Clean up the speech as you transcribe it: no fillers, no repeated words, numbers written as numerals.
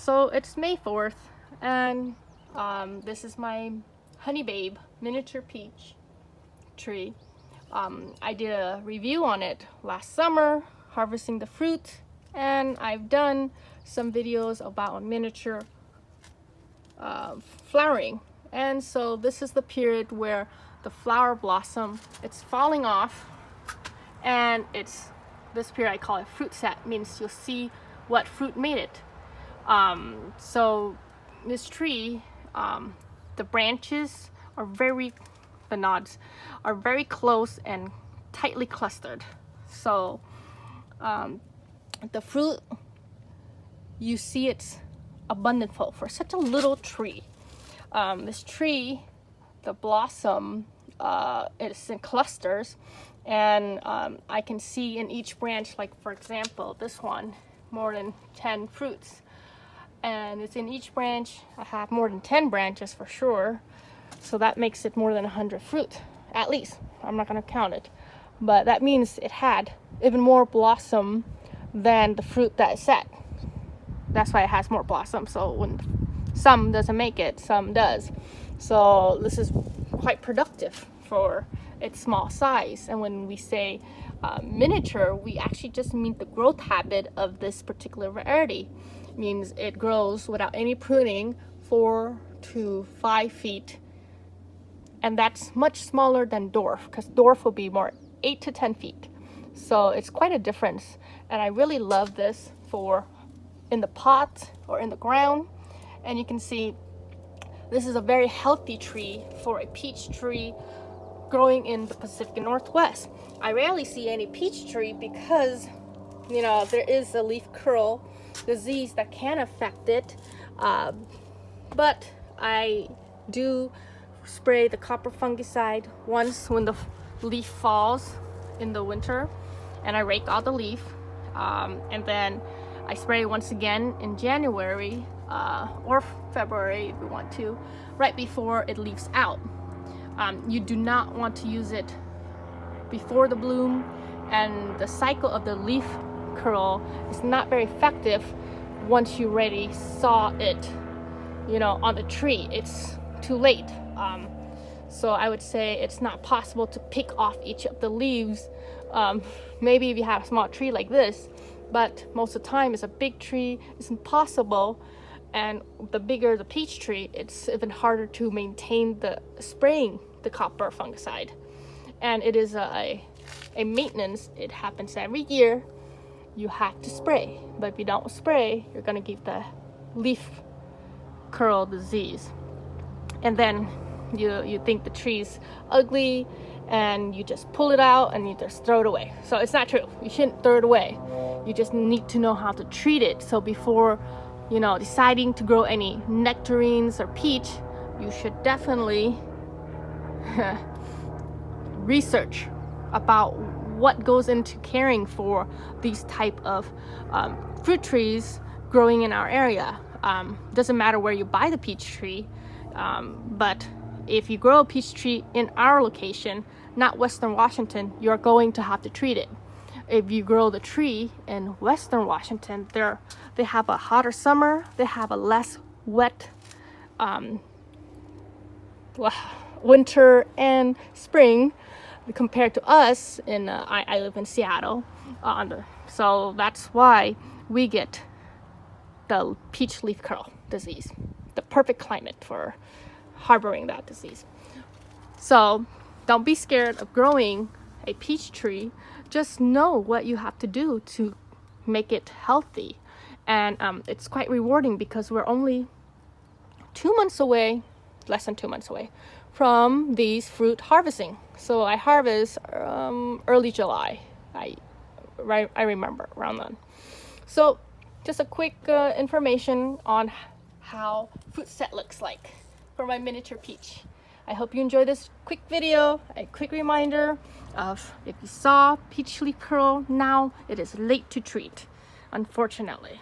So it's May 4th, and this is my Honey Babe miniature peach tree. I did a review on it last summer, harvesting the fruit, and I've done some videos about miniature flowering. And so this is the period where the flower blossom, it's falling off, and it's this period I call it fruit set, means you'll see what fruit made it. So this tree, the branches are the nods are very close and tightly clustered. So the fruit, you see it's abundant for such a little tree. This tree, the blossom, it's in clusters, and I can see in each branch, like for example this one, more than 10 fruits, and it's in each branch. I have more than 10 branches for sure, so that makes it more than 100 fruit at least. I'm not going to count it, but that means it had even more blossom than the fruit that is set. That's why it has more blossom. So when some doesn't make it, some does. So this is quite productive for its small size. And when we say miniature, we actually just mean the growth habit of this particular variety. It means it grows without any pruning 4 to 5 feet, and that's much smaller than dwarf, because dwarf will be more 8 to 10 feet. So it's quite a difference, and I really love this for in the pot or in the ground. And you can see this is a very healthy tree for a peach tree growing in the Pacific Northwest. I rarely see any peach tree because, you know, there is a leaf curl disease that can affect it, but I do spray the copper fungicide once when the leaf falls in the winter, and I rake all the leaf, and then I spray once again in January or February if you want to, right before it leaves out. You do not want to use it before the bloom, and the cycle of the leaf curl is not very effective once you already saw it, you know, on the tree. It's too late. So I would say it's not possible to pick off each of the leaves. Maybe if you have a small tree like this, but most of the time it's a big tree, it's impossible. And the bigger the peach tree, it's even harder to maintain the spraying the copper fungicide. And it is a maintenance. It happens every year. You have to spray, but if you don't spray, you're gonna get the leaf curl disease. And then you think the tree's ugly, and you just pull it out and you just throw it away. So it's not true. You shouldn't throw it away. You just need to know how to treat it. So before, you know, deciding to grow any nectarines or peach, you should definitely research about what goes into caring for these type of fruit trees growing in our area. Doesn't matter where you buy the peach tree, but if you grow a peach tree in our location, not Western Washington, you're going to have to treat it. If you grow the tree in Western Washington, they have a hotter summer, they have a less wet winter and spring compared to us in I live in Seattle, so that's why we get the peach leaf curl disease, the perfect climate for harboring that disease. So don't be scared of growing a peach tree. Just know what you have to do to make it healthy, and it's quite rewarding because we're only 2 months away, less than 2 months away from these fruit harvesting. So I harvest early July. I remember around then. So just a quick information on how fruit set looks like for my miniature peach. I hope you enjoyed this quick video, a quick reminder of if you saw peach leaf curl, now it is late to treat, unfortunately.